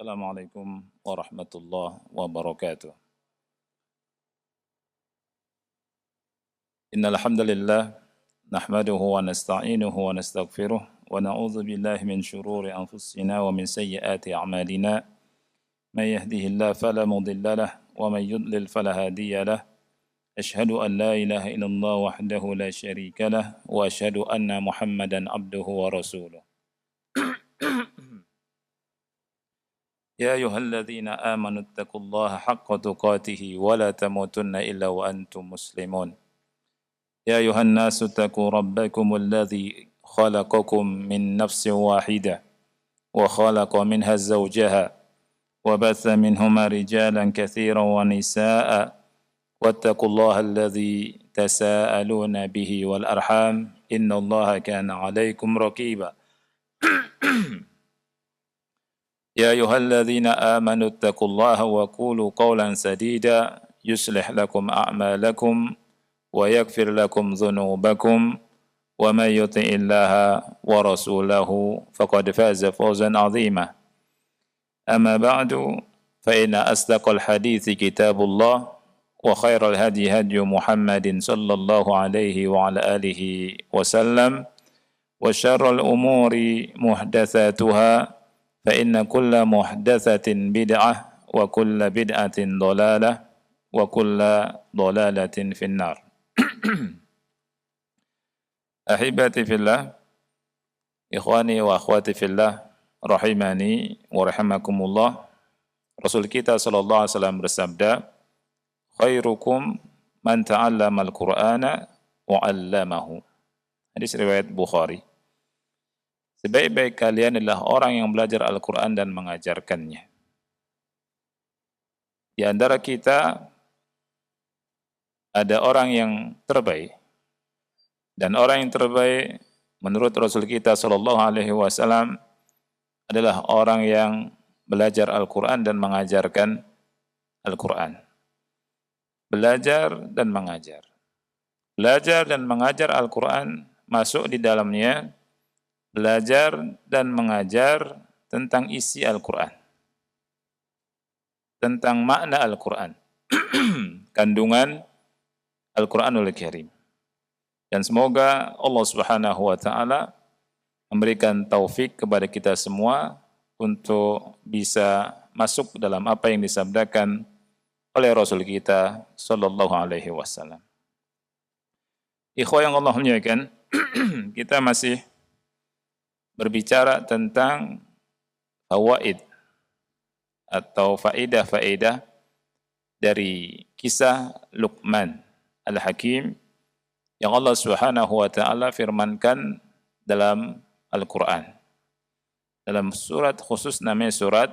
Assalamualaikum warahmatullahi wabarakatuh. Innal hamdalillah nahmaduhu wa nasta'inuhu wa nastaghfiruh wa na'udzu billahi min shururi anfusina wa min sayyiati a'malina. May yahdihillahu fala mudilla lahu wa may yudlil fala hadiya lahu. Ashhadu an la ilaha illallah wahdahu la syarika lahu wa ashhadu anna Muhammadan abduhu wa rasuluh. يا أيها الذين آمنوا اتقوا الله حق تقاته ولا تموتن إلا وأنتم مسلمون يا أيها الناس اتقوا ربكم الذي خلقكم من نفس واحدة وخلق منها زوجها وبث منهما رجالا كثيرا ونساء واتقوا الله الذي تساءلون به والأرحام إن الله كان عليكم رقيبا يا أيها الذين آمنوا اتقوا الله وقولوا قولا سديدا يصلح لكم أعمالكم ويغفر لكم ذنوبكم ومن يطع الله ورسوله فقد فاز فوزا عظيما أما بعد فإن أصدق الحديث كتاب الله وخير الهدي هدي محمد صلى الله عليه وعلى آله وسلم وشر الأمور محدثاتها فإن كل محدثة بدعة وكل بدعة ضلالة وكل ضلالة في النار. Ahibati fillah, ikhwani wa akhwati fillah, rahimani wa rahimakumullah. Rasul kita sallallahu alaihi wasallam bersabda, khairukum man ta'allama al-Qur'ana wa 'allamahu. Hadis riwayat Bukhari. Sebaik-baik kalian adalah orang yang belajar Al-Quran dan mengajarkannya. Di antara kita ada orang yang terbaik. Dan orang yang terbaik menurut Rasul kita sallallahu alaihi wasallam adalah orang yang belajar Al-Quran dan mengajarkan Al-Quran. Belajar dan mengajar. Belajar dan mengajar Al-Quran masuk di dalamnya belajar dan mengajar tentang isi Al-Quran. Tentang makna Al-Quran. Kandungan Al-Quranul Karim. Dan semoga Allah Subhanahu wa taala memberikan taufik kepada kita semua untuk bisa masuk dalam apa yang disabdakan oleh Rasul kita sallallahu alaihi wasallam. Ikhwah yang Allah muliakan, kita masih berbicara tentang fawaid atau faedah-faedah dari kisah Luqman Al-Hakim yang Allah Subhanahu wa taala firmankan dalam Al-Qur'an. Dalam surat khusus namanya surat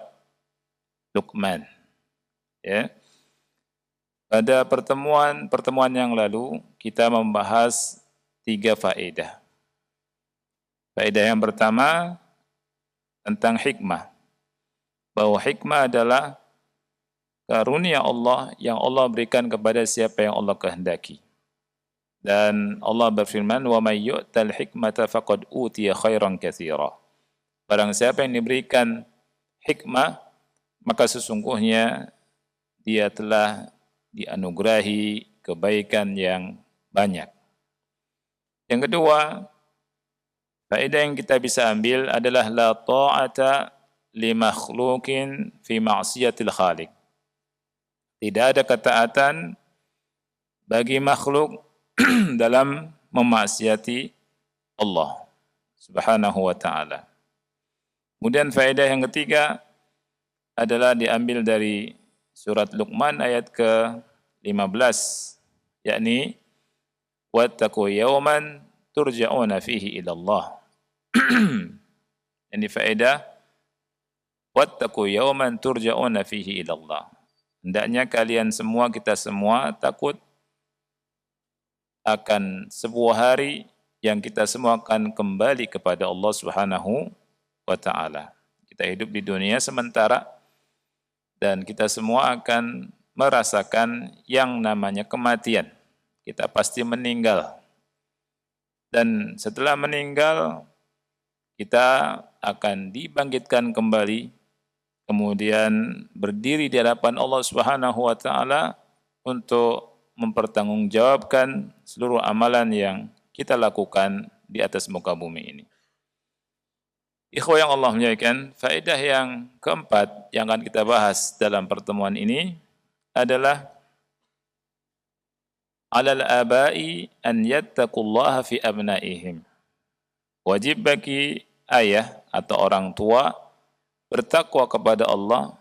Luqman. Ya. Pada pertemuan yang lalu kita membahas 3 faedah. Faedah yang pertama tentang hikmah. Bahwa hikmah adalah karunia Allah yang Allah berikan kepada siapa yang Allah kehendaki. Dan Allah berfirman, "Wa may yu'tal hikmata faqad utiya khairan katsira." Barang siapa yang diberikan hikmah, maka sesungguhnya dia telah dianugerahi kebaikan yang banyak. Yang kedua, faedah yang kita bisa ambil adalah la ta'ata li makhluqin fi ma'siyatil khaliq. Tidak ada ketaatan bagi makhluk dalam memaksiati Allah Subhanahu wa taala. Kemudian faedah yang ketiga adalah diambil dari surat Luqman ayat ke-15, yakni wattaqu yawman turja'una fihi ila Allah. Ini faedah wattaqu yawman turja'una fihi ila Allah. Hendaknya kalian semua, kita semua takut akan sebuah hari yang kita semua akan kembali kepada Allah Subhanahu wa taala. Kita hidup di dunia sementara dan kita semua akan merasakan yang namanya kematian. Kita pasti meninggal. Dan setelah meninggal kita akan dibangkitkan kembali kemudian berdiri di hadapan Allah Subhanahu wa taala untuk mempertanggungjawabkan seluruh amalan yang kita lakukan di atas muka bumi ini. Ikhwah yang Allah muliakan, faedah yang keempat yang akan kita bahas dalam pertemuan ini adalah alal abai an yattaqullaha fi abnaihim. Wajib bagi ayah atau orang tua bertakwa kepada Allah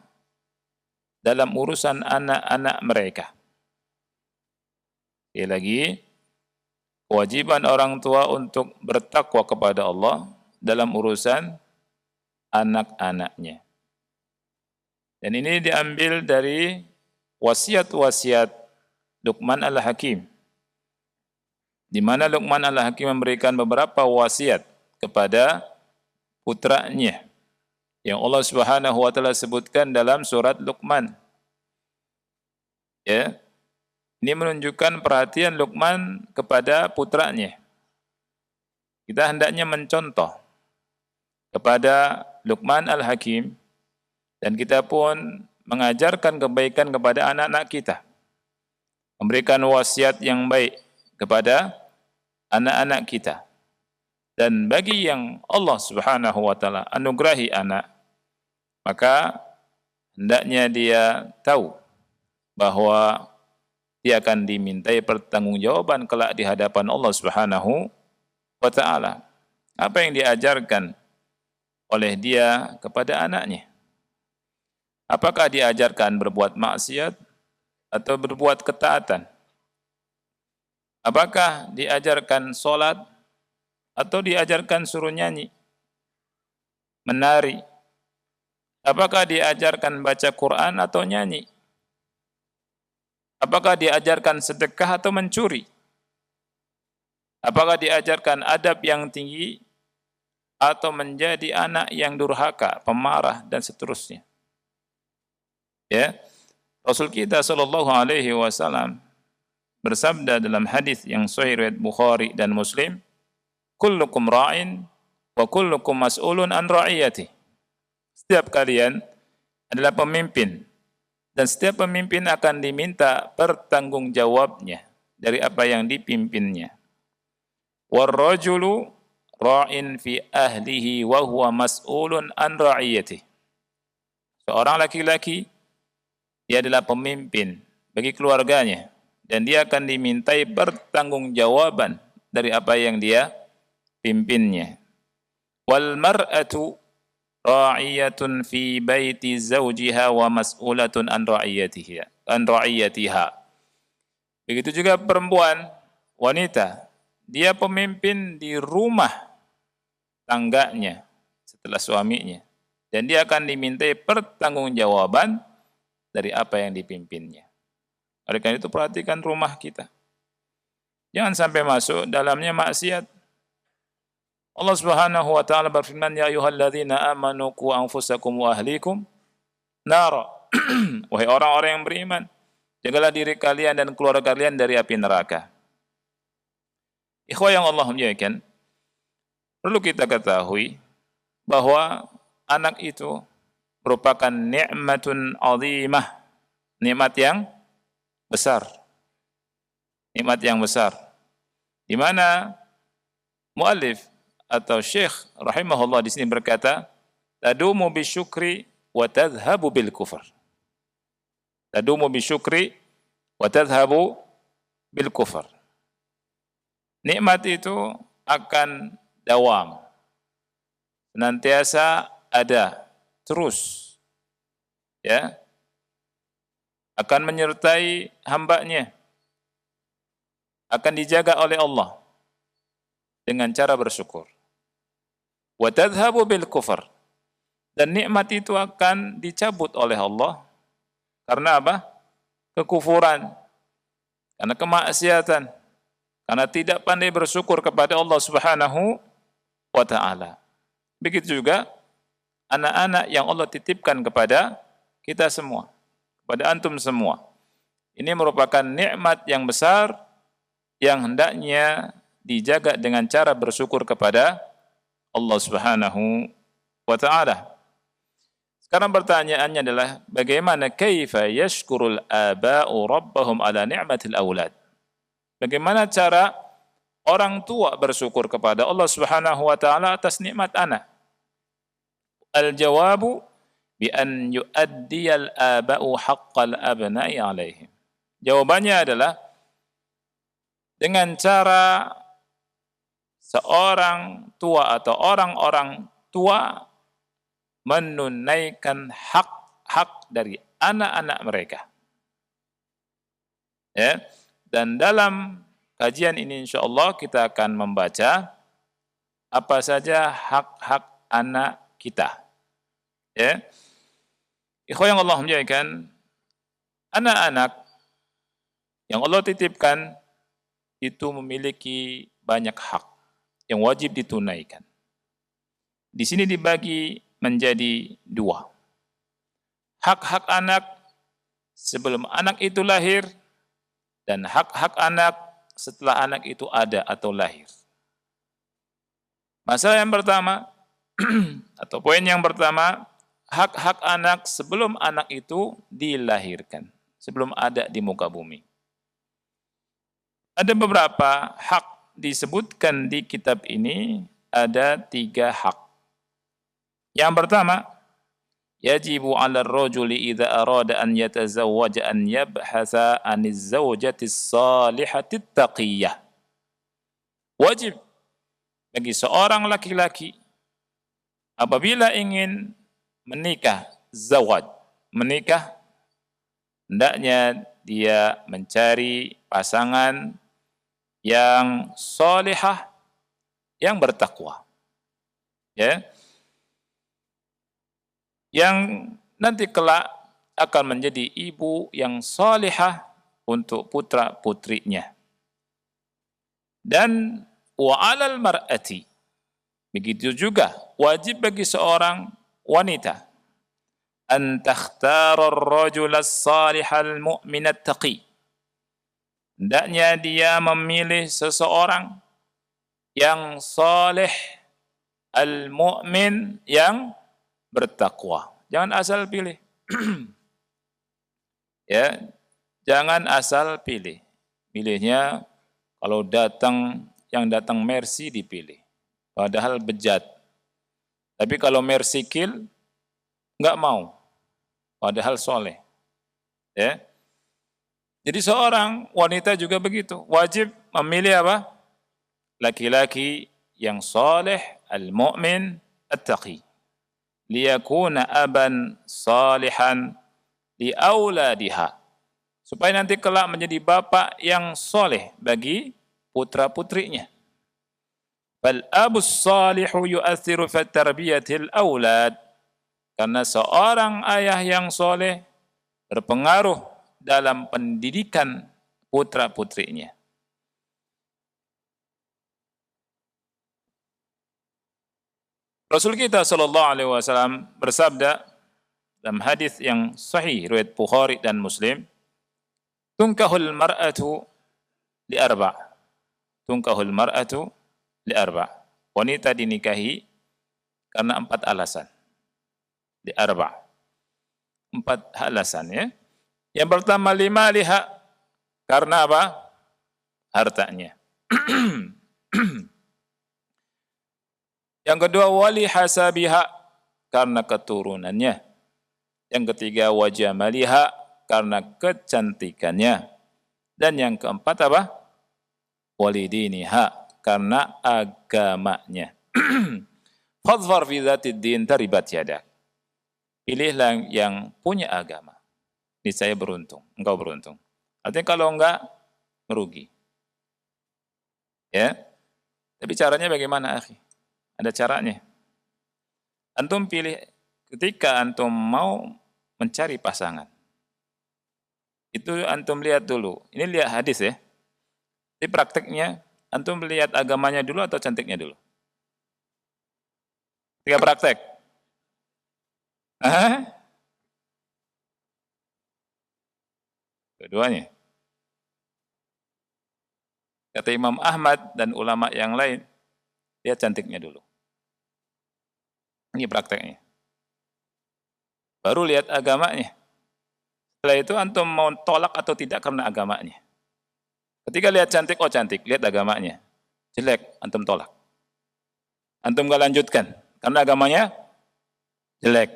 dalam urusan anak-anak mereka. Sekali lagi, kewajiban orang tua untuk bertakwa kepada Allah dalam urusan anak-anaknya. Dan ini diambil dari wasiat-wasiat Luqman Al-Hakim, di mana Luqman Al-Hakim memberikan beberapa wasiat kepada putranya yang Allah Subhanahu wa taala sebutkan dalam surat Luqman. Ya. Ini menunjukkan perhatian Luqman kepada putranya. Kita hendaknya mencontoh kepada Luqman Al-Hakim dan kita pun mengajarkan kebaikan kepada anak-anak kita. Memberikan wasiat yang baik kepada anak-anak kita. Dan bagi yang Allah Subhanahu wa taala anugerahi anak, maka hendaknya dia tahu bahwa dia akan dimintai pertanggungjawaban kelak di hadapan Allah Subhanahu wa taala. Apa yang diajarkan oleh dia kepada anaknya? Apakah diajarkan berbuat maksiat atau berbuat ketaatan? Apakah diajarkan sholat atau diajarkan suruh nyanyi, menari? Apakah diajarkan baca Quran atau nyanyi? Apakah diajarkan sedekah atau mencuri? Apakah diajarkan adab yang tinggi atau menjadi anak yang durhaka, pemarah dan seterusnya? Ya. Rasul kita sallallahu alaihi wasallam bersabda dalam hadis yang sahih riwayat Bukhari dan Muslim, "Kullukum ra'in wa kullukum mas'ulun an ra'iyati." Setiap kalian adalah pemimpin dan setiap pemimpin akan diminta pertanggungjawabnya dari apa yang dipimpinnya. War-rajulu ra'in fi ahlihi wa huwa mas'ulun an ra'iyatihi. Seorang laki-laki dia adalah pemimpin bagi keluarganya dan dia akan dimintai pertanggungjawaban dari apa yang dia pimpinnya. Wal mar'atu ra'iyatun fi baiti zawjiha wa mas'ulatun an ra'iyatiha. Begitu juga perempuan, wanita, dia pemimpin di rumah tangganya setelah suaminya dan dia akan dimintai pertanggungjawaban dari apa yang dipimpinnya. Oleh karena itu perhatikan rumah kita. Jangan sampai masuk dalamnya maksiat. Allah Subhanahu wa taala berfirman, "Ya ayyuhalladzina amanu qu anfusakum wa ahlikum nara." Wahai orang-orang yang beriman, jagalah diri kalian dan keluarga kalian dari api neraka. Ikhwah yang Allah muliakan, perlu kita ketahui bahwa anak itu merupakan nikmatun azimah, nikmat yang besar. Nikmat yang besar. Di mana muallif atau Syekh rahimahullah di sini berkata, tadumu bisyukri wa tadhhabu bil kufr. Tadumu bisyukri wa tadhhabu bil kufr. Nikmat itu akan dawam. Senantiasa ada, terus. Ya. Akan menyertai hambanya. Akan dijaga oleh Allah dengan cara bersyukur. Wa tadhhabu bil kufr. Dan nikmat itu akan dicabut oleh Allah karena apa? Kekufuran, karena kemaksiatan, karena tidak pandai bersyukur kepada Allah Subhanahu wa taala. Begitu juga anak-anak yang Allah titipkan kepada kita semua, kepada antum semua. Ini merupakan nikmat yang besar yang hendaknya dijaga dengan cara bersyukur kepada Allah Subhanahu wa taala. Sekarang pertanyaannya adalah bagaimana kaifa yashkurul aba'u rabbahum ala ni'matil aulad? Bagaimana cara orang tua bersyukur kepada Allah Subhanahu wa taala atas nikmat anak? Al-jawabu bi an yu'addiyal aba'u haqqal abna'i 'alaihim. Jawabannya adalah dengan cara seorang tua atau orang-orang tua menunaikan hak-hak dari anak-anak mereka. Ya. Dan dalam kajian ini insyaallah kita akan membaca apa saja hak-hak anak kita. Ya. Ikhwan yang Allah muliakan, anak-anak yang Allah titipkan itu memiliki banyak hak yang wajib ditunaikan. Di sini dibagi menjadi dua. Hak-hak anak sebelum anak itu lahir dan hak-hak anak setelah anak itu ada atau lahir. Masalah yang pertama atau poin yang pertama, hak-hak anak sebelum anak itu dilahirkan, sebelum ada di muka bumi. Ada beberapa hak disebutkan di kitab ini, ada 3 hak. Yang pertama, yajibu 'ala ar-rajuli idza arada an yatazawwaja an yabhatha 'aniz zawjati as-salihati at-taqiyah. Wajib bagi seorang laki-laki apabila ingin menikah, zawaj, menikah, hendaknya dia mencari pasangan yang salihah, yang bertakwa. Ya. Yang nanti kelak akan menjadi ibu yang salihah untuk putra-putrinya. Dan wa 'alal mar'ati, begitu juga wajib bagi seorang wanita an takhtara ar-rajula as-salihal mu'min at-taqi. Hendaknya dia memilih seseorang yang saleh, al-mu'min, yang bertakwa. Jangan asal pilih. Ya, jangan asal pilih. Pilihnya kalau yang datang mercy dipilih. Padahal bejat. Tapi kalau mercy kill enggak mau. Padahal soleh. Ya. Jadi seorang wanita juga begitu, wajib memilih apa? Laki-laki yang soleh, al-mu'min, at-taqi. Liyakuna aban salihan li auladiha, supaya nanti kelak menjadi bapak yang soleh bagi putra-putrinya. Fal abus salihu yu'athiru fi tarbiyatil aulad, karena seorang ayah yang soleh berpengaruh dalam pendidikan putra-putrinya. Rasul kita sallallahu alaihi wasallam bersabda dalam hadis yang sahih riwayat Bukhari dan Muslim, tunkahul mar'atu li arba'. Tunkahul mar'atu li arba'. Wanita dinikahi karena 4 alasan. Li arba'. 4 alasan, ya. Yang pertama, lima liha, karena apa? Hartanya. Yang kedua, wali hasabiha, karena keturunannya. Yang ketiga, wajamaliha, karena kecantikannya. Dan yang keempat apa? Walidiniha, karena agamanya. Fadfar fi dzatid din taribat yadak. Pilihlah yang punya agama. Ini saya beruntung, engkau beruntung. Artinya kalau enggak, merugi. Ya. Tapi caranya bagaimana, akhi? Ada caranya. Antum pilih ketika antum mau mencari pasangan. Itu antum lihat dulu. Ini lihat hadis, ya. Di prakteknya, antum lihat agamanya dulu atau cantiknya dulu? Tiga praktek. Keduanya. Kata Imam Ahmad dan ulama yang lain, lihat cantiknya dulu. Ini prakteknya. baru lihat agamanya. Setelah itu antum mau tolak atau tidak karena agamanya. Ketika lihat cantik, oh cantik, lihat agamanya. Jelek, antum tolak. Antum gak lanjutkan, karena agamanya jelek.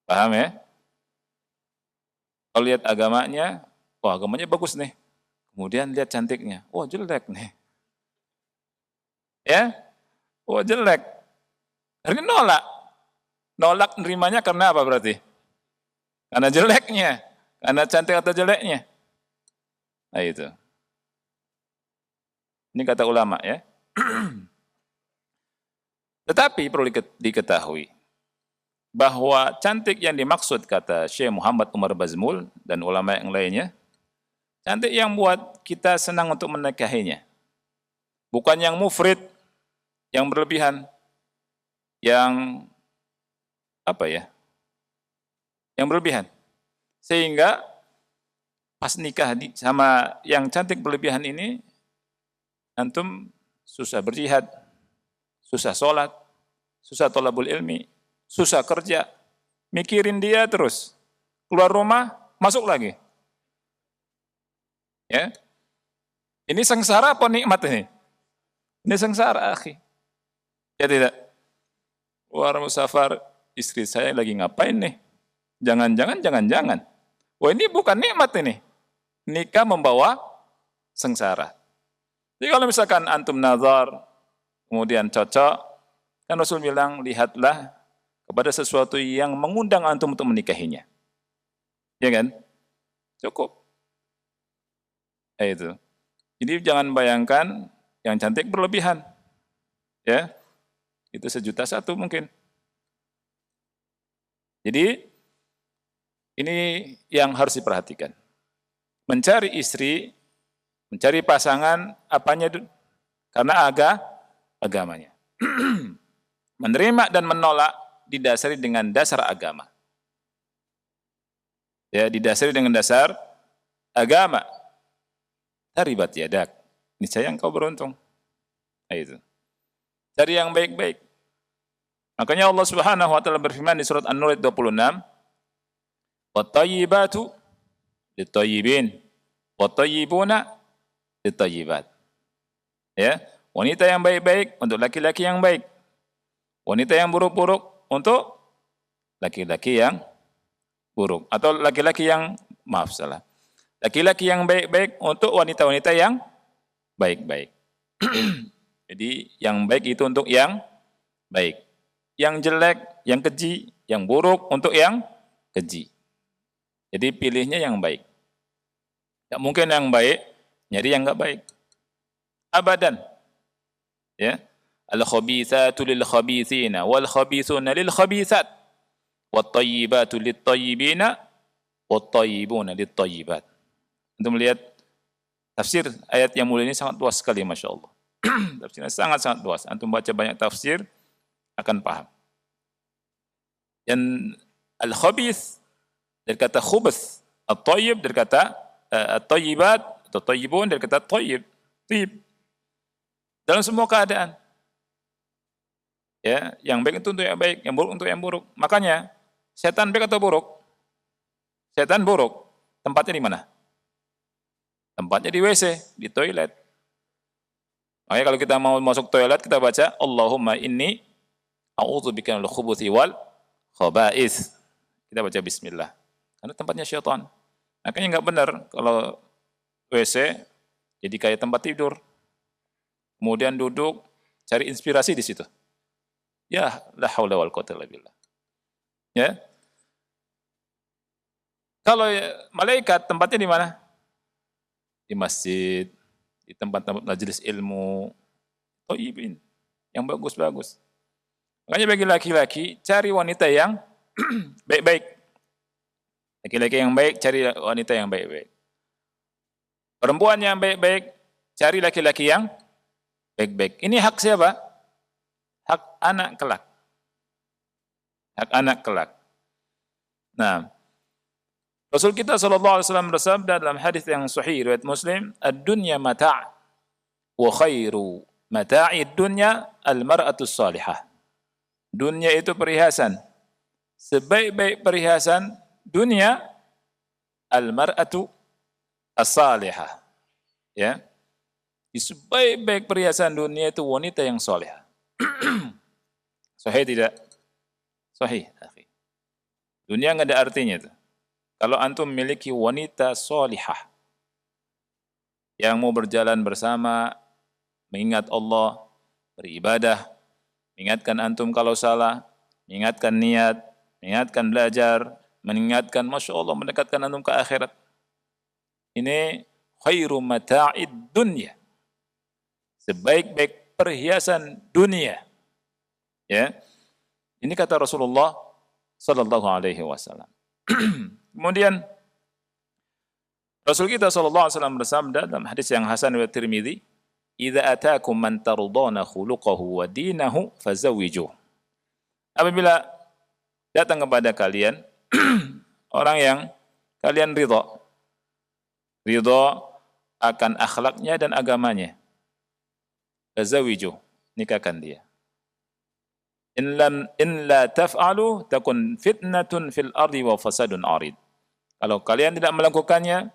Paham ya? Kalau lihat agamanya, wah agamanya bagus nih. Kemudian lihat cantiknya, wah jelek nih. Ya, wah jelek. Ini nolak. Nolak nerimanya karena apa berarti? Karena jeleknya. Karena cantik atau jeleknya. Nah itu. Ini kata ulama ya. Tetapi perlu diketahui bahwa cantik yang dimaksud kata Syekh Muhammad Umar Bazmul dan ulama yang lainnya, cantik yang buat kita senang untuk menikahinya. Bukan yang mufrid, yang berlebihan, yang apa ya? Yang berlebihan. Sehingga pas nikah sama yang cantik berlebihan ini, antum susah berjihad, susah sholat, susah thalabul ilmi, susah kerja, mikirin dia terus. Keluar rumah, masuk lagi. Ya. Ini sengsara apa nikmat ini? Ini sengsara, akhi. Ya tidak? Luar musafar, istri saya lagi ngapain nih? Jangan-jangan. Wah ini bukan nikmat ini. Nikah membawa sengsara. Jadi kalau misalkan antum nazar, kemudian cocok, kan Rasul bilang, lihatlah kepada sesuatu yang mengundang antum untuk menikahinya. Ya kan? Cukup. Itu. Jadi jangan bayangkan yang cantik berlebihan. Ya. Itu 1.100.000 mungkin. Jadi ini yang harus diperhatikan. Mencari istri, mencari pasangan apanya? Karena agamanya. Menerima dan menolak didasari dengan dasar agama. Ya, didasari dengan dasar agama. Taribat yadak. Niscaya engkau beruntung. Nah, itu. Cari yang baik-baik. Makanya Allah Subhanahu wa taala berfirman di surat An-Nur 26, "Wat-thayyibatu lit-thayyibin, wat-thayyibuna lit-thayyibat." Ya, wanita yang baik-baik untuk laki-laki yang baik. Wanita yang buruk-buruk untuk laki-laki yang buruk atau laki-laki yang salah. Laki-laki yang baik-baik untuk wanita-wanita yang baik-baik. Jadi yang baik itu untuk yang baik. Yang jelek, yang keji, yang buruk untuk yang keji. Jadi pilihnya yang baik. Tidak mungkin yang baik, nyari yang enggak baik. Abadan. Ya. Al-khabithatu lil-khabithina wal-khabithuna lil-khabithat wat-tayyibatu lit-tayyibina wat-tayyibuna lit-tayyibat. Untuk melihat tafsir ayat yang mulia ini sangat luas sekali, Masya Allah. Tafsirnya sangat-sangat luas. Antum baca banyak tafsir, akan paham. Dan al-khabith dari kata khubth, at-tayyib dari kata at-tayyibat atau tayyibun dari kata tayyib, tayyib. Dalam semua keadaan. Ya, yang baik itu untuk yang baik, yang buruk untuk yang buruk. Makanya setan baik atau buruk? Setan buruk. Tempatnya di mana? Tempatnya di WC, di toilet. Makanya kalau kita mau masuk toilet kita baca Allahumma inni a'udzubika minal khubuthi wal khaba'ith. Kita baca bismillah. Karena tempatnya syaitan. Makanya enggak benar kalau WC jadi kayak tempat tidur. Kemudian duduk cari inspirasi di situ. Ya, la haula wal quwwata illa billah. Ya. Kalau malaikat tempatnya di mana? Di masjid, di tempat-tempat majelis ilmu, thayyibin, yang bagus-bagus. Makanya bagi laki-laki, cari wanita yang baik-baik. Laki-laki yang baik, cari wanita yang baik-baik. Perempuan yang baik-baik, cari laki-laki yang baik-baik. Ini hak siapa? Hak anak kelak. Hak anak kelak. Nah, Rasul kita SAW bersabda dalam hadis yang sahih riwayat Muslim, "Ad-dunya mata' wa khairu mata'id dunya al-mar'atus salihah." Dunia itu perhiasan. sebaik-baik perhiasan dunia al-mar'atu as-salihah. Ya. Sebaik-baik perhiasan dunia itu wanita yang salihah. Sahih tidak? Sahih, akhi. Dunia enggak ada artinya itu. Kalau antum memiliki wanita salihah yang mau berjalan bersama, mengingat Allah, beribadah, mengingatkan antum kalau salah, mengingatkan niat, mengingatkan belajar, mengingatkan Masya Allah mendekatkan antum ke akhirat. Ini khairu mata'id dunya. Sebaik-baik perhiasan dunia. Ya. Ini kata Rasulullah sallallahu alaihi wasallam. Kemudian Rasul kita sallallahu alaihi wasallam bersabda dalam hadis yang hasan riwayat Tirmizi, "Idza ataakum man tardawna khuluquhu wa dinahu fazawwijuh." Apabila datang kepada kalian orang yang kalian ridha akan akhlaknya dan agamanya, fazawwijuh, nikahkan dia. In la taf'alu takun fitnatun fil ardi wa fasadun arid. Kalau kalian tidak melakukannya,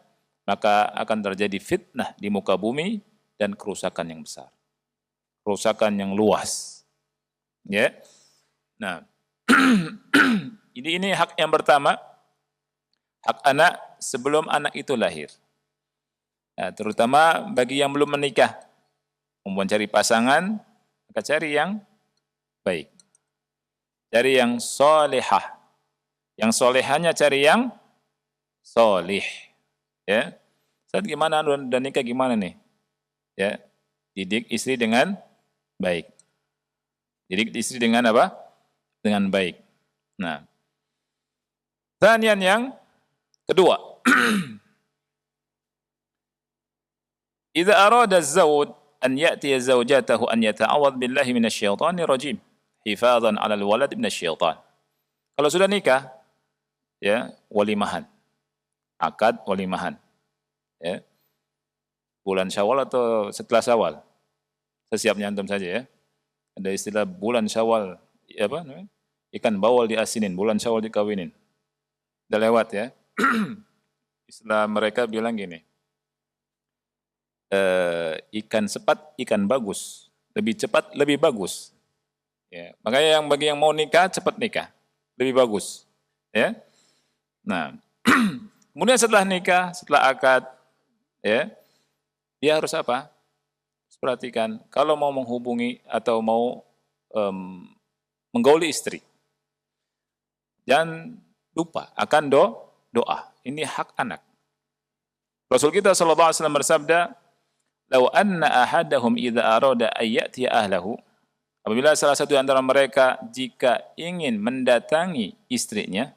maka akan terjadi fitnah di muka bumi dan kerusakan yang besar. Kerusakan yang luas. Ya. Nah, ini hak yang pertama, hak anak sebelum anak itu lahir. Nah, terutama bagi yang belum menikah, mau cari pasangan, maka cari yang baik. Cari yang solehah. Yang solehahnya cari yang solih. Ya. Saat gimana dan nikah gimana nih? Ya. Didik istri dengan baik. Didik istri dengan apa? Dengan baik. Nah. Tanian yang kedua. Idza arada az-zawj an ya'tiya zawjatahu an yata'awwadh billahi minasyaitonir rajim. Hifadhan 'alal walad minasyaitan. Kalau sudah nikah, ya, walimahan. Akad walimahan. Ya. Bulan Syawal atau setelah Syawal? Sesiapnya antum saja ya. Ada istilah bulan Syawal, ya apa namanya? Ikan bawal diasinin, bulan Syawal dikawinin. Udah lewat ya. Istilah mereka bilang gini. Ikan cepat, ikan bagus. Lebih cepat, lebih bagus. Ya, makanya bagi yang mau nikah, cepat nikah. Lebih bagus. Ya. Nah, kemudian setelah nikah, setelah akad, ya, dia harus apa? Perhatikan, kalau mau menghubungi atau mau menggauli istri, jangan lupa akan doa. Ini hak anak. Rasul kita sallallahu alaihi wasallam bersabda, "Lau anna ahadahum idza arada ay ya'tiya ahlahu." Apabila salah satu di antara mereka jika ingin mendatangi istrinya,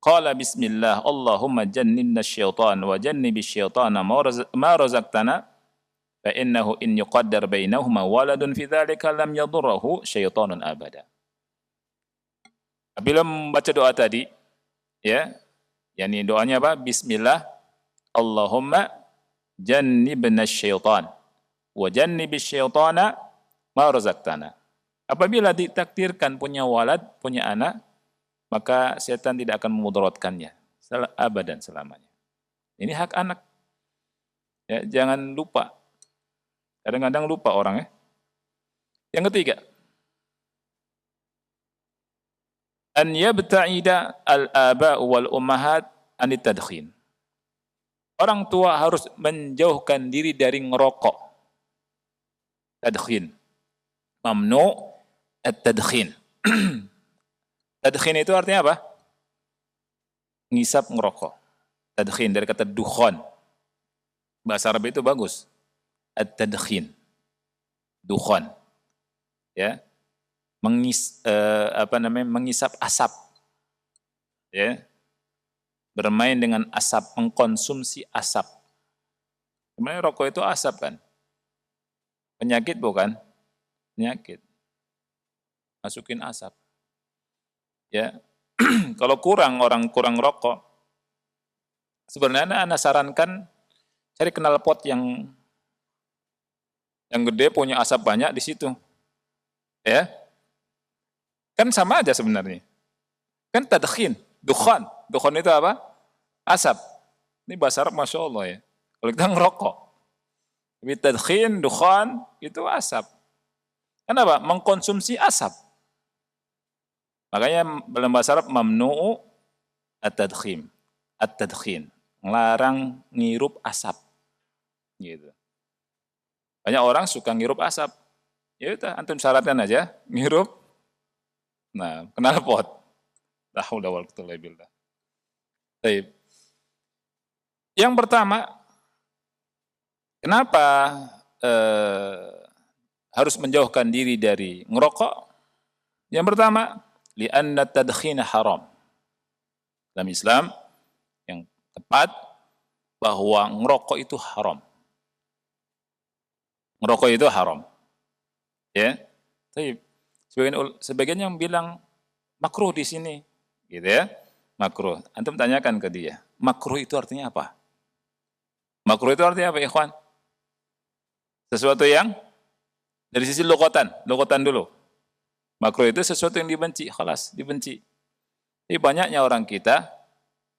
qala bismillah, Allahumma jannibna syaitan wa jannibish syaitana ma razaqtana, fa innahu in yuqaddar bainahuma waladun fi dzalika lam yadurruhu syaitanun abada. Apabila membaca doa tadi, ya, yakni doanya apa? Bismillah, Allahumma jannibna syaitan wa jannibish syaitana ma razaqtana. Apabila ditakdirkan punya walad, punya anak, maka setan tidak akan memudaratkannya abadan selamanya. Ini hak anak. Ya, jangan lupa. Kadang-kadang lupa orang ya. Yang ketiga, an yabta'ida al-aba'u wal ummahat anit tadkhin. Orang tua harus menjauhkan diri dari ngerokok. Tadkhin. Mamnu at-tadkhin. Tadkhin itu artinya apa? Ngisap ngerokok. Tadkhin dari kata dukhon. Bahasa Arab itu bagus. At-tadkhin. Dukhon. Ya. Mengisap asap. Ya. Bermain dengan asap, mengkonsumsi asap. Sebenarnya rokok itu asap kan? Penyakit bukan? Penyakit. Masukin asap. Ya. Kalau orang kurang rokok, sebenarnya Anda sarankan cari knalpot yang gede, punya asap banyak di situ. Ya. Kan sama aja sebenarnya. Kan tadkhin, dukhan. Dukhan itu apa? Asap. Ini bahasa Arab Masya Allah ya. Kalau kita ngerokok. Tapi tadkhin, dukhan, itu asap. Kenapa? Mengkonsumsi asap. Makanya dalam bahasa Arab mamnu'u at-tadkhim. At-tadkhin. Ngelarang ngirup asap. Gitu. Banyak orang suka ngirup asap. Ya udah, antum syaratkan aja, ngirup. Nah, knalpot. La haula wala quwwata illa billah. Baik. Yang pertama, kenapa harus menjauhkan diri dari ngerokok? Yang pertama, li'anna tadkhina haram. Dalam Islam yang tepat bahwa ngerokok itu haram. Ngerokok itu haram. Ya. Tapi sebagian yang bilang makruh di sini, gitu ya. Makruh. Antum tanyakan ke dia, makruh itu artinya apa? Makruh itu artinya apa, ikhwan? Sesuatu yang dari sisi lughatan dulu. Makruh itu sesuatu yang dibenci, khalas, dibenci. Jadi banyaknya orang kita,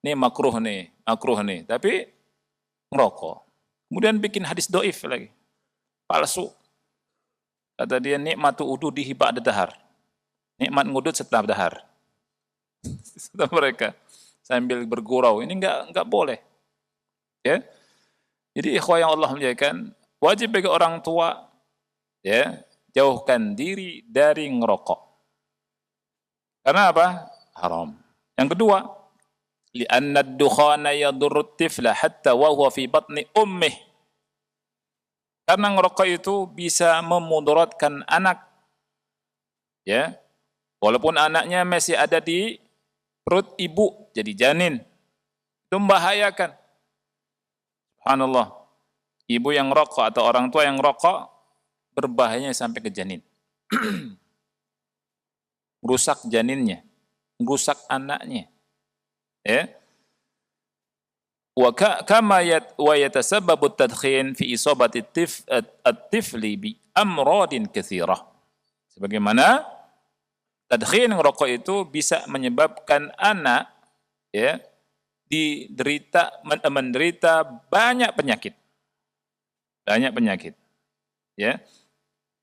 nih makruh nih, tapi ngerokok. Kemudian bikin hadis doif lagi, palsu. Kata dia, nikmatu ududihi ba'da dahar. Nikmat ngudut setelah dahar. Setelah mereka sambil bergurau, ini enggak boleh. Ya. Jadi ikhwah yang Allah muliakan, wajib bagi orang tua ya, jauhkan diri dari ngerokok. Karena apa? Haram. Yang kedua, li'anna ad-dukhana yadurru at-tifla hatta wa huwa fi batni ummih. Karena ngerokok itu bisa memudaratkan anak. Ya. Walaupun anaknya masih ada di perut ibu, jadi janin. Itu membahayakan. Subhanallah. Ibu yang rokok atau orang tua yang rokok berbahayanya sampai ke janin. Merusak janinnya, merusak anaknya. Ya. Wa kama yatasabbabu at-tadkhin fi isabati at-tifli bi amradin katsirah. Sebagaimana tadkhin ngerokok itu bisa menyebabkan anak ya menderita banyak penyakit. Banyak penyakit. Ya.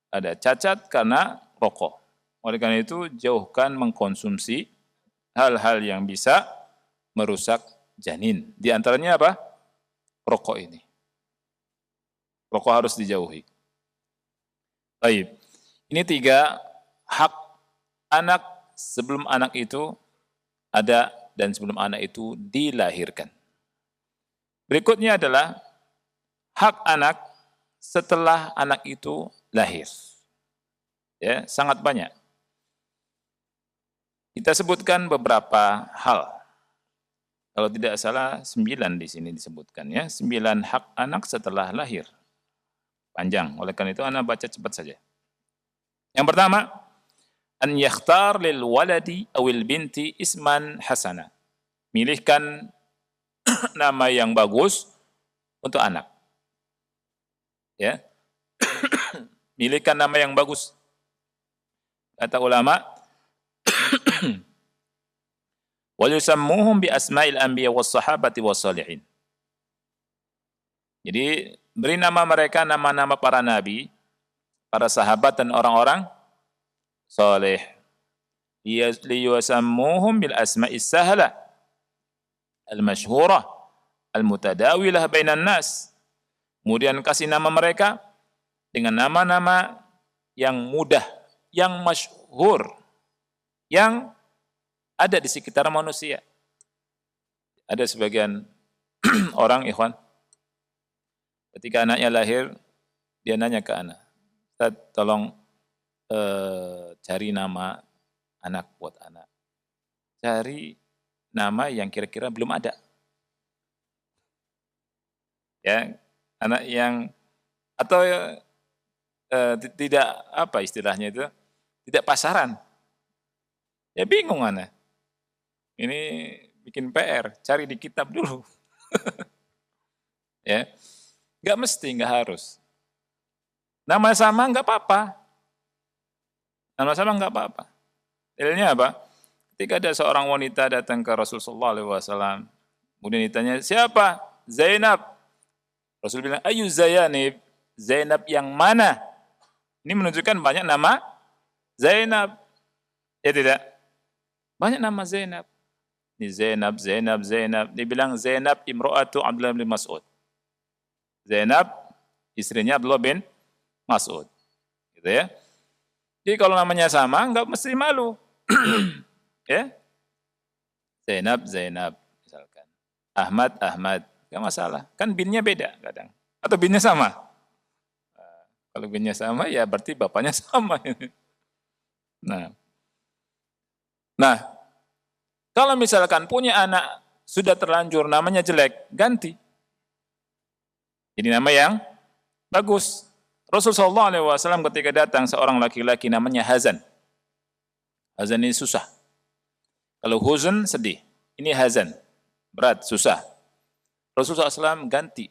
Ada cacat karena rokok. Oleh karena itu jauhkan mengkonsumsi hal-hal yang bisa merusak janin. Di antaranya apa? Rokok ini. Rokok harus dijauhi. Baik. Ini 3 hak anak sebelum anak itu ada dan sebelum anak itu dilahirkan. Berikutnya adalah hak anak setelah anak itu lahir. Ya, sangat banyak. Kita sebutkan beberapa hal. Kalau tidak salah 9 di sini disebutkan ya, 9 hak anak setelah lahir. Panjang, oleh karena itu anak baca cepat saja. Yang pertama, an yakhtar lil waladi awil binti isman hasana. Milihkan nama yang bagus untuk anak. Ya. Milihkan nama yang bagus. Kata ulama, wa yusammuhum bi asma'il anbiya was sahabati was salihin. Jadi beri nama mereka nama-nama para nabi, para sahabat dan orang-orang saleh. Liyusammuhum bil asma'is sahla al-masyhurah al-mutadawilah bainan nas. Kemudian kasih nama mereka dengan nama-nama yang mudah, yang masyhur, yang ada di sekitar manusia. Ada sebagian orang, ikhwan, ketika anaknya lahir, dia nanya ke anak, Ustaz, tolong cari nama anak buat anak. Cari nama yang kira-kira belum ada. Ya, anak yang atau tidak apa istilahnya itu, tidak pasaran. Ya bingung anak. Ini bikin PR, cari di kitab dulu. Ya, nggak mesti, nggak harus. Nama sama nggak apa-apa. Nama sama nggak apa-apa. Dalilnya apa? Ketika ada seorang wanita datang ke Rasulullah SAW, kemudian ditanya, siapa? Zainab. Rasul bilang, ayu Zayanib, Zainab yang mana? Ini menunjukkan banyak nama Zainab. Ya tidak? Banyak nama Zainab. Ini Zainab, Zainab, Zainab. Dia bilang Zainab imro'atu Abdullah bin Mas'ud. Zainab, istrinya Abdullah bin Mas'ud. Gitu ya. Jadi kalau namanya sama, enggak mesti malu. Ya. Zainab, Zainab, misalkan. Ahmad, Ahmad. Enggak masalah. Kan binnya beda kadang. Atau binnya sama. Kalau binnya sama, ya berarti bapaknya sama. Nah, kalau misalkan punya anak sudah terlanjur namanya jelek, ganti. Jadi nama yang bagus. Rasulullah SAW ketika datang seorang laki-laki namanya Hazan. Hazan ini susah. Kalau huzn sedih, ini Hazan, berat, susah. Rasulullah SAW ganti.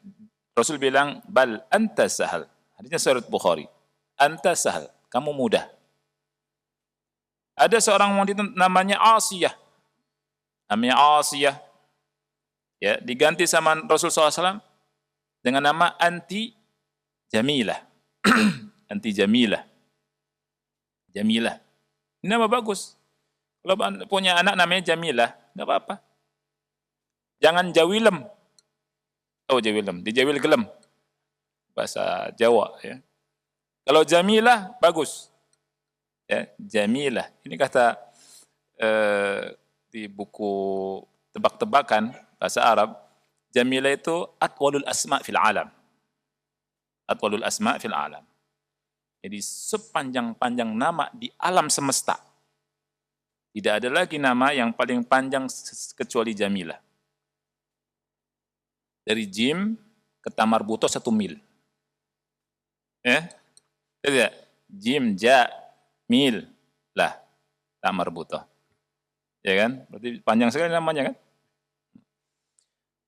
Rasul bilang, bal anta sahal. Hadisnya sahih Bukhari. Anta sahal, kamu mudah. Ada seorang wanita namanya Asiyah. Namanya Asiyah. Ya, diganti sama Rasulullah SAW dengan nama Anti Jamilah. Anti Jamilah. Jamilah. Ini nama bagus. Kalau punya anak namanya Jamilah, enggak apa-apa. Jangan Jawilem. Oh, Jawilem, dijawil gelem. Bahasa Jawa ya. Kalau Jamilah bagus. Ya, Jamilah. Ini kata di buku tebak-tebakan bahasa Arab, Jamilah itu atwalul asma fil alam. Atwalul asma fil alam. Jadi sepanjang-panjang nama di alam semesta. Tidak ada lagi nama yang paling panjang kecuali Jamilah. Dari Jim ke Tamarbuto 1 mil. Ya? Tidak. Jim, Ja, Mil, lah, Tamarbuto. Ya kan? Berarti panjang sekali namanya kan?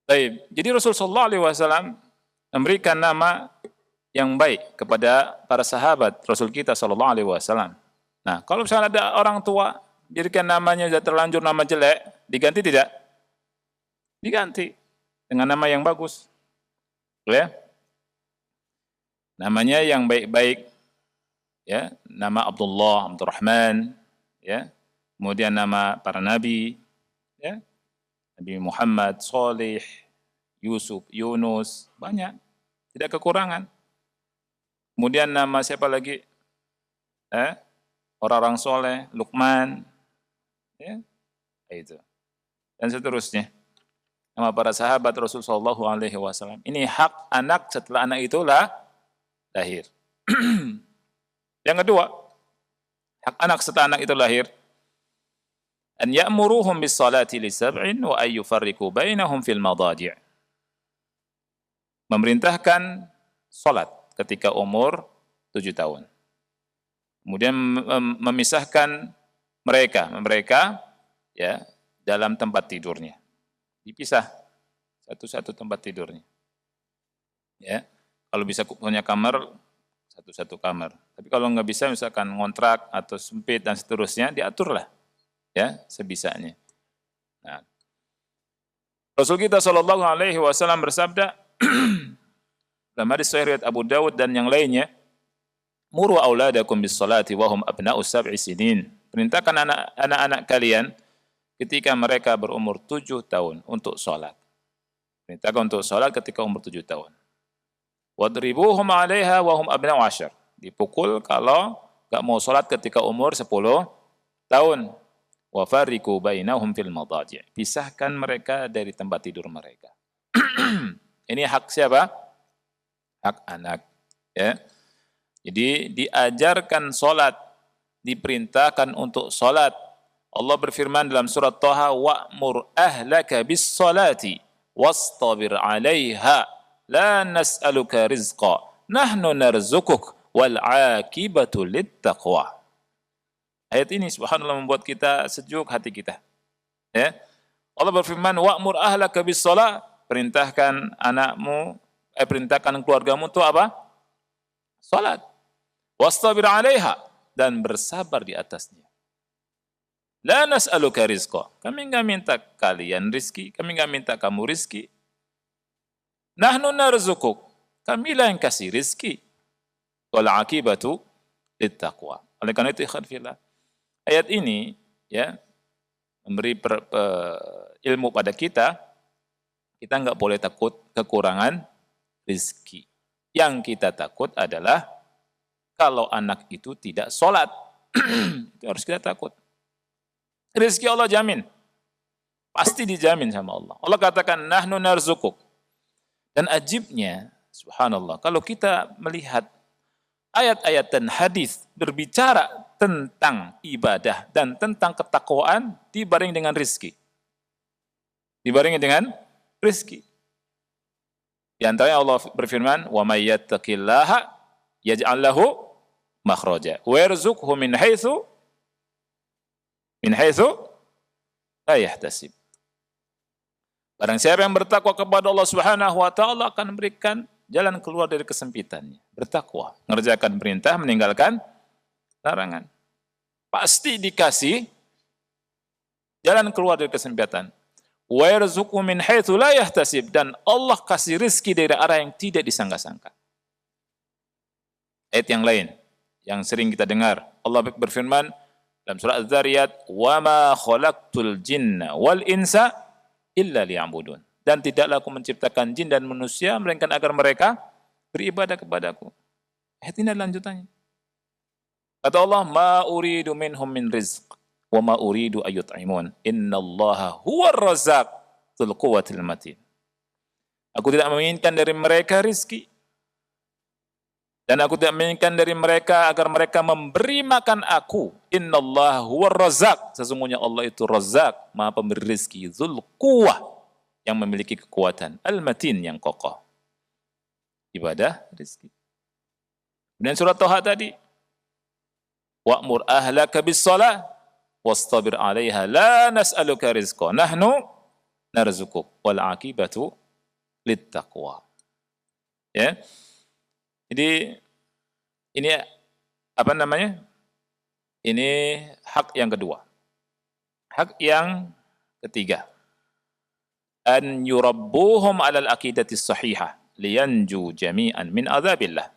Baik. Jadi Rasulullah SAW memberikan nama yang baik kepada para sahabat Rasul kita SAW. Nah, kalau misalnya ada orang tua, dirikan namanya sudah terlanjur nama jelek, diganti tidak? Diganti dengan nama yang bagus. Ya? Namanya yang baik-baik. Ya, nama Abdullah, Abdurrahman, ya. Kemudian nama para nabi, ya. Nabi Muhammad, Salih, Yusuf, Yunus, banyak. Tidak kekurangan. Kemudian nama siapa lagi? Orang-orang soleh, Luqman, ya. Itu. Dan seterusnya. Nama para sahabat Rasulullah SAW. Ini hak anak setelah anak itulah lahir. Yang kedua, hak anak setelah anak itu lahir, an ya'muruhum bis salati li sab'in wa ay yufarriqu bainahum fil madaji'. Memerintahkan salat ketika umur 7 tahun. Kemudian memisahkan mereka ya dalam tempat tidurnya. Dipisah satu-satu tempat tidurnya. Ya. Kalau bisa punya kamar satu-satu kamar. Tapi kalau nggak bisa misalkan ngontrak atau sempit dan seterusnya, diaturlah ya sebisanya. Nah, Rasul kita Shallallahu Alaihi Wasallam bersabda dalam hadis sahih riwayat Abu Dawud dan yang lainnya, muru auladakum bis salati wa hum abna'u sab'i sinin. Perintahkan anak-anak kalian ketika mereka berumur 7 tahun untuk salat. Perintahkan untuk salat ketika umur 7 tahun. Wadribuhum 'alaiha wa hum abna'u 'ashar. Dipukul kalau enggak mau salat ketika umur 10 tahun. Wa fariqu bainahum fil madaji'. Pisahkan mereka dari tempat tidur mereka. Ini hak siapa? Hak anak, ya. Jadi diajarkan salat, diperintahkan untuk salat. Allah berfirman dalam surat Thaha, wa'mur ahlaka bis salati wastabir 'alaiha. La nas'aluka rizqa, nahnu narzukuk wal 'aqibatu littaqwa. Ayat ini subhanallah membuat kita sejuk hati kita. Ya. Allah berfirman, wa'mur ahlaka bis shalah, perintahkan anakmu, perintahkan keluargamu untuk apa? Salat. Wastabir 'alaiha, dan bersabar di atasnya. La nas'aluka rizqa. Kami enggak minta kalian rizki, kami enggak minta kamu rizki. Nahnu narzukuk. Kamilah yang kasih rizki. Wal akibatu littaqwa. Oleh karena itu ikhwan fillah, ayat ini ya memberi ilmu pada kita enggak boleh takut kekurangan rizki. Yang kita takut adalah kalau anak itu tidak sholat. Itu harus kita takut. Rizki Allah jamin. Pasti dijamin sama Allah. Allah katakan, nahnu narzukuk. Dan ajibnya, subhanallah, kalau kita melihat ayat-ayat dan hadis berbicara tentang ibadah dan tentang ketakwaan dibarengi dengan rizki. Dibarengi dengan rizki. Di antaranya Allah berfirman, "Wa may yattaqillaha yaj'al lahu makhraja wa yarzuqhu min haitsu la yahtasib." Barang siapa yang bertakwa kepada Allah Subhanahu wa taala akan memberikan jalan keluar dari kesempitannya. Bertakwa, mengerjakan perintah, meninggalkan larangan. Pasti dikasih jalan keluar dari kesempitan. Wa yarzuqhu min haitsu la yahtasib, dan Allah kasih rezeki dari arah yang tidak disangka-sangka. Ayat yang lain yang sering kita dengar, Allah berfirman dalam surah Az-Zariyat, "Wa ma khalaqtul jinna wal insa illa liya'budun." Dan tidaklah aku menciptakan jin dan manusia melainkan agar mereka beribadah kepadaku. Ayat ini lanjutannya. Kata Allah, "Ma uridu minhum min rizq wa ma uridu ayyut'imun. Innallaha huwar razzaq dzul quwwatil matin." Aku tidak menginginkan dari mereka rizki, dan aku tidak menginginkan dari mereka agar mereka memberi makan aku. Innallaha huwar razzaq. Sesungguhnya Allah itu Razzaq, Maha pemberi rizki. Dzul quwwah, yang memiliki kekuatan. Al-matin, yang kokoh. Ibadah, rizki. Dan surat Toha tadi, wa'mur ahlaka bis-shalah wastabir 'alaiha la nas'aluka rizqa nahnu narzukuk wal 'aqibatu littaqwa. Ya. Jadi ini apa namanya? Ini hak yang kedua. Hak yang ketiga, an yurabbuhum 'alal aqidati sahihah liyanju jami'an min adzabillah.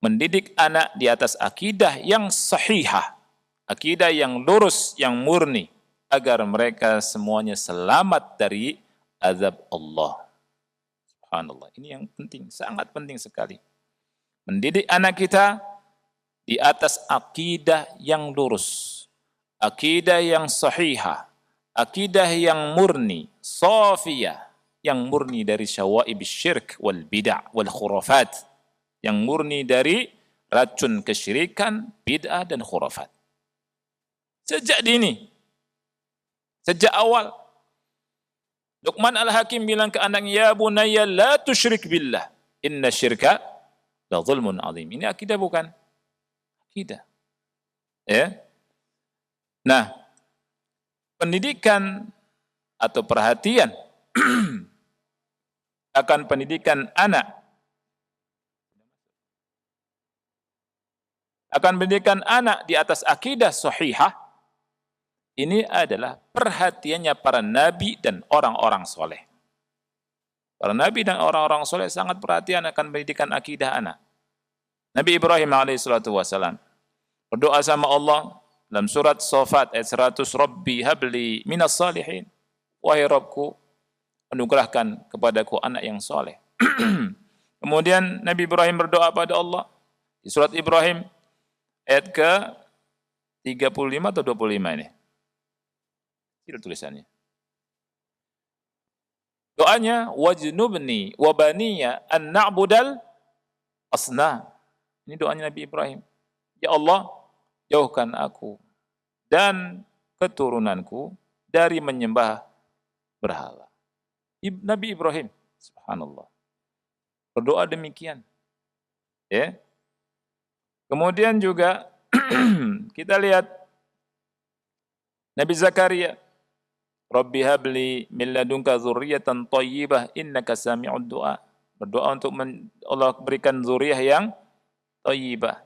Mendidik anak di atas akidah yang sahihah, akidah yang lurus, yang murni, agar mereka semuanya selamat dari azab Allah. Subhanallah, ini yang penting, sangat penting sekali. Mendidik anak kita di atas akidah yang lurus, akidah yang sahihah, akidah yang murni, safiyah, yang murni dari syawaib syirk wal bid'ah wal khurafat, yang murni dari racun kesyirikan, bid'ah dan khurafat. Sejak dini, sejak awal, Luqman Al-Hakim bilang ke anaknya, "Ya bunayya la tusyrik billah, inna syirka la zulmun azim." Ini akidah bukan? Akidah. Ya. Nah, pendidikan atau perhatian akan pendidikan anak, di atas akidah sahihah, ini adalah perhatiannya para nabi dan orang-orang soleh. Para nabi dan orang-orang soleh sangat perhatian akan pendidikan akidah anak. Nabi Ibrahim alaihissalatu wassalam berdoa sama Allah dalam surat Shafat ayat 100, "Rabbi habli minas salihin." Wahai Rabbku, anugerahkan kepadaku anak yang soleh. Kemudian Nabi Ibrahim berdoa pada Allah di surat Ibrahim ayat ke 35 atau 25 ini. Itu tulisannya. Doanya, "Wajnubni wa baniya an na'budal asnam." Ini doanya Nabi Ibrahim. Ya Allah, jauhkan aku dan keturunanku dari menyembah berhala. Nabi Ibrahim, subhanallah, berdoa demikian. Ya. Kemudian juga kita lihat Nabi Zakaria, "Rabbi habli min ladunka dzurriyyatan thayyibah innaka sami'ud du'a." Berdoa untuk Allah berikan zuriyah yang thayyibah.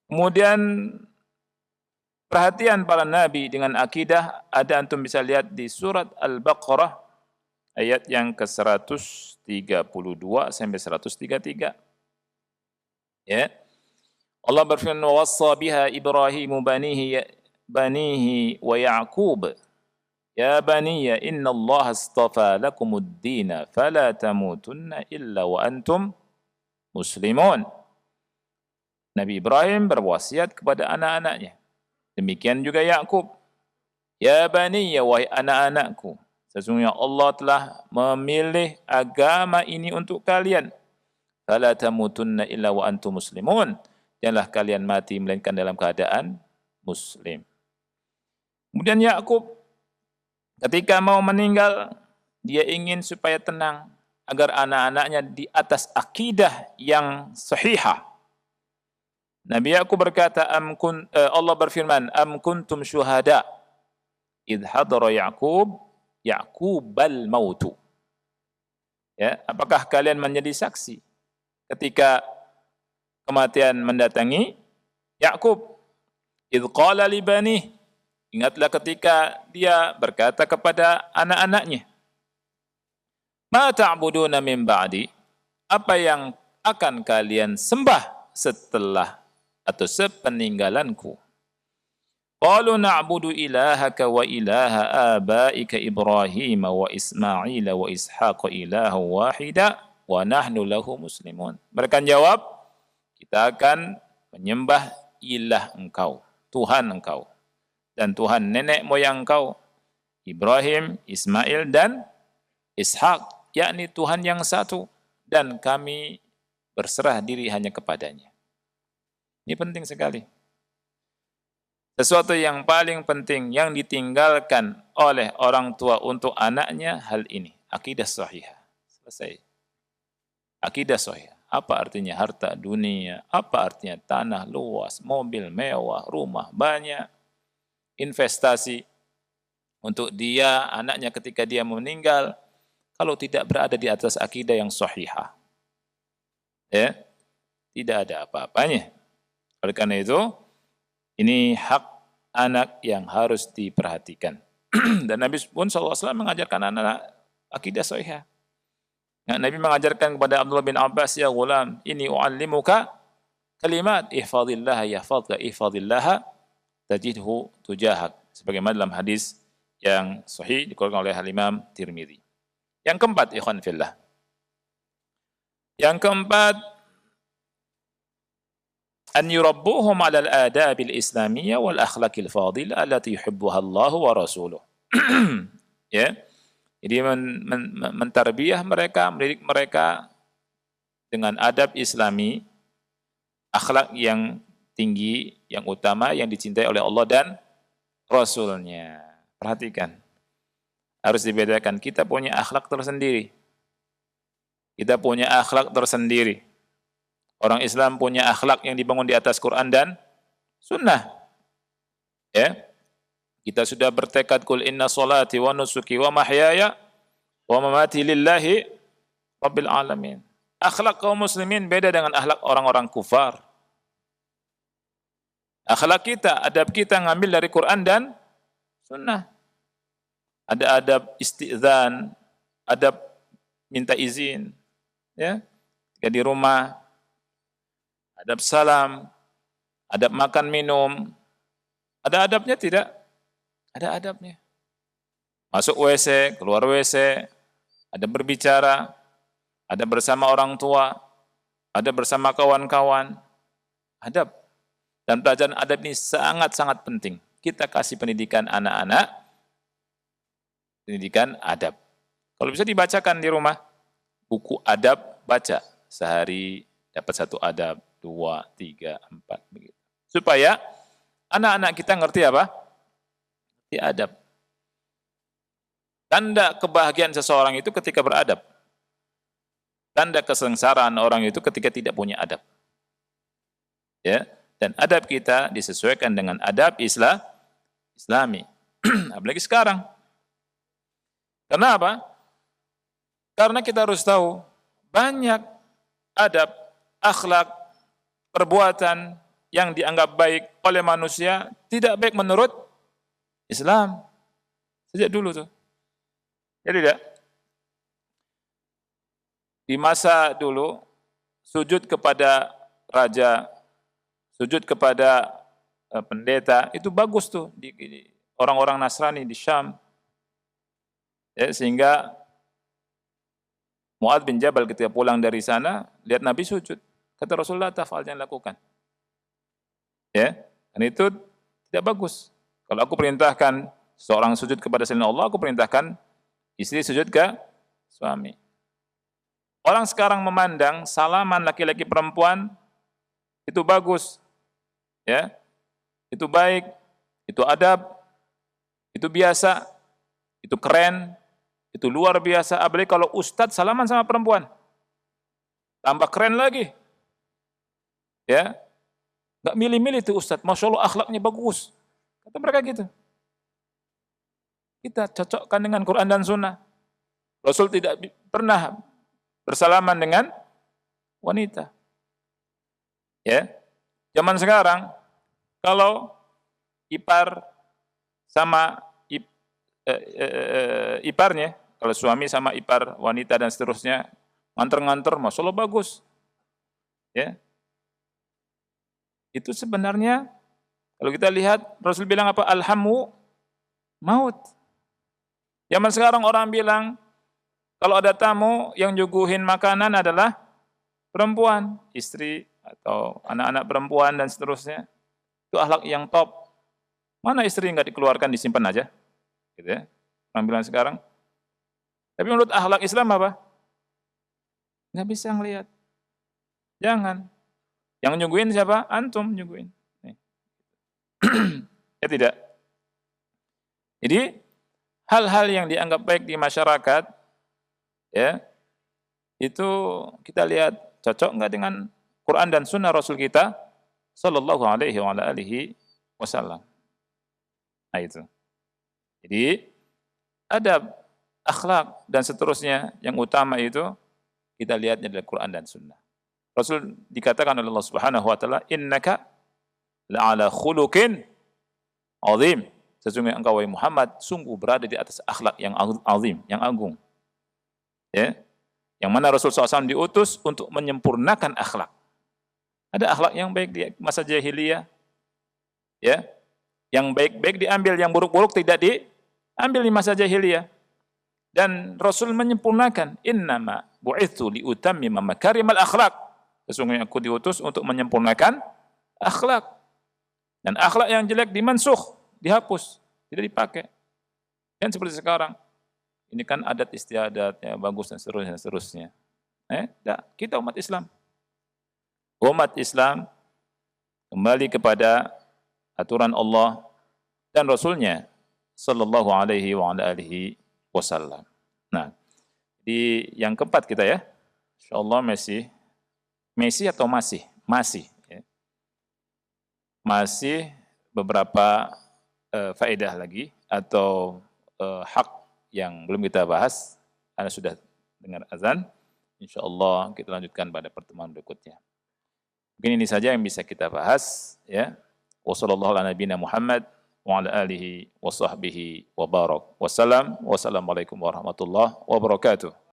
Kemudian Perhatian para nabi dengan akidah ada antum bisa lihat di surat Al-Baqarah ayat yang ke-132 sampai 133. Ya. Allah berfirman, "Wa wassa biha Ibrahimu banihi wa Ya'qub. Ya baniya inna Allah astafa lakumud dina fala tamutunna illa wa antum muslimun." Nabi Ibrahim berwasiat kepada anak-anaknya. Demikian juga Yakub. Ya baniya, wahai anak-anakku, sesungguhnya Allah telah memilih agama ini untuk kalian. Fala tamutunna illa wa antum muslimun. Janganlah kalian mati melainkan dalam keadaan muslim. Kemudian Yakub ketika mau meninggal, dia ingin supaya tenang agar anak-anaknya di atas akidah yang sahihah. Nabi Yakub berkata, Allah berfirman, "Am kuntum syuhada idh hadara Ya'qubal mautu." Ya, apakah kalian menjadi saksi ketika kematian mendatangi Yakub? Idh qala li banih, ingatlah ketika dia berkata kepada anak-anaknya, "Ma ta'buduna min ba'di?" Apa yang akan kalian sembah setelah atau sepeninggalanku? Qalu na'budu ilahaka wa ilaha abaika Ibrahim wa Ismail wa Ishaq ilaha wahida wa nahnu lahu muslimun. Mereka jawab, kita akan menyembah ilah engkau, Tuhan engkau, dan Tuhan nenek moyang engkau, Ibrahim, Ismail, dan Ishak, yakni Tuhan yang satu, dan kami berserah diri hanya kepadanya. Ini penting sekali. Sesuatu yang paling penting yang ditinggalkan oleh orang tua untuk anaknya, hal ini. Akidah sahihah. Selesai. Akidah sahihah. Apa artinya harta dunia? Apa artinya tanah luas, mobil mewah, rumah banyak, investasi untuk dia, anaknya ketika dia meninggal, kalau tidak berada di atas akidah yang sahihah, ya, tidak ada apa-apanya. Oleh karena itu, ini hak anak yang harus diperhatikan. Dan Nabi pun SAW mengajarkan anak akidah sahihah. Nabi mengajarkan kepada Abdullah bin Abbas, "Ya gulam, ini u'allimuka kalimat ihfadillah yahfadka ihfadillah tajidhu tujahak." Sebagaimana dalam hadis yang sahih dikeluarkan oleh Imam Tirmidzi. Yang keempat, ikhwan fillah. Yang keempat, an yurabbuhum 'ala al-adab al-islamiyyah wal akhlaq al-fadila allati yuhibbuha Allah wa rasuluh. Ya. Jadi mentarbiyah mereka, mendidik mereka dengan adab Islami, akhlak yang tinggi, yang utama, yang dicintai oleh Allah dan Rasulnya. Perhatikan. Harus dibedakan. Kita punya akhlak tersendiri. Kita punya akhlak tersendiri. Orang Islam punya akhlak yang dibangun di atas Quran dan Sunnah. Ya. Kita sudah bertekad, "Qul inna salati wa nusuki wa mahyaya wa mamati lillahi rabbil alamin." Akhlak kaum muslimin beda dengan akhlak orang-orang kufar. Akhlak kita, adab kita ngambil dari Quran dan Sunnah. Ada adab isti'dzan, adab minta izin, ya, ketika di rumah, adab salam, adab makan minum. Ada adabnya tidak? Ada adabnya. Masuk WC, keluar WC, ada berbicara, ada bersama orang tua, ada bersama kawan-kawan. Adab. Dan pelajaran adab ini sangat-sangat penting. Kita kasih pendidikan anak-anak, pendidikan adab. Kalau bisa dibacakan di rumah, buku adab, baca. Sehari dapat 1 adab, 2, 3, 4, begitu. Supaya anak-anak kita ngerti apa? Ngerti adab. Tanda kebahagiaan seseorang itu ketika beradab. Tanda kesengsaraan orang itu ketika tidak punya adab. Ya, dan adab kita disesuaikan dengan adab Islami. Apalagi sekarang. Kenapa? Karena kita harus tahu banyak adab, akhlak, perbuatan yang dianggap baik oleh manusia tidak baik menurut Islam. Sejak dulu tuh. Ya tidak? Di masa dulu, sujud kepada raja, sujud kepada pendeta, itu bagus tuh di orang-orang Nasrani di Syam. Ya, sehingga Mu'adz bin Jabal ketika pulang dari sana, lihat Nabi sujud. Kata Rasulullah, tafal, jangan lakukan. Ya, dan itu tidak bagus. Kalau aku perintahkan seorang sujud kepada selain Allah, aku perintahkan istri sujud ke suami. Orang sekarang memandang salaman laki-laki perempuan itu bagus, ya, itu baik, itu adab, itu biasa, itu keren, itu luar biasa. Apalagi kalau ustadz salaman sama perempuan, tambah keren lagi, ya, nggak milih-milih tuh ustadz, masya Allah akhlaknya bagus, kata mereka gitu. Kita cocokkan dengan Quran dan Sunnah. Rasul tidak pernah bersalaman dengan wanita. Ya. Zaman sekarang kalau ipar sama iparnya, kalau suami sama ipar wanita dan seterusnya nganter-nganter, masya Allah bagus. Ya. Itu sebenarnya kalau kita lihat Rasul bilang apa? Alhamu maut. Zaman sekarang orang bilang kalau ada tamu yang nyuguhin makanan adalah perempuan, istri atau anak-anak perempuan dan seterusnya. Itu akhlak yang top. Mana istri nggak dikeluarkan, disimpan aja, gitu ya. Orang bilang sekarang. Tapi menurut akhlak Islam apa? Nggak bisa ngelihat. Jangan. Yang nyuguhin siapa? Antum nyuguhin. Ya tidak. Jadi hal-hal yang dianggap baik di masyarakat, ya, itu kita lihat cocok nggak dengan Quran dan Sunnah Rasul kita Sallallahu Alaihi Wasallam. Nah itu. Jadi adab, akhlak dan seterusnya yang utama itu kita lihatnya dari Quran dan Sunnah. Rasul dikatakan oleh Allah Subhanahu Wa Taala, innaka la'ala khuluqin azim. Sesungguhnya engkau wahai Muhammad sungguh berada di atas akhlak yang azim, yang agung. Ya, yang mana Rasul SAW diutus untuk menyempurnakan akhlak. Ada akhlak yang baik di masa jahiliyah, ya, yang baik-baik diambil, yang buruk-buruk tidak diambil di masa jahiliyah. Dan Rasul menyempurnakan, innama bu'itsu liutammima makarimal akhlak. Sesungguhnya aku diutus untuk menyempurnakan akhlak. Dan akhlak yang jelek dimansuh, dihapus, tidak dipakai. Dan seperti sekarang, ini kan adat istiadat, ya, bagus dan seterusnya. Kita umat Islam. Umat Islam kembali kepada aturan Allah dan Rasulnya Sallallahu Alaihi Wasallam. Nah, di yang keempat kita ya, insyaallah masih, ya. Masih beberapa faedah lagi atau hak yang belum kita bahas. Anda sudah dengar azan. Insyaallah kita lanjutkan pada pertemuan berikutnya. Mungkin ini saja yang bisa kita bahas, ya. Wassallallahu ala nabiyina Muhammad wa ala alihi wa sahbihi wa barak. Wassalamualaikum warahmatullahi wabarakatuh.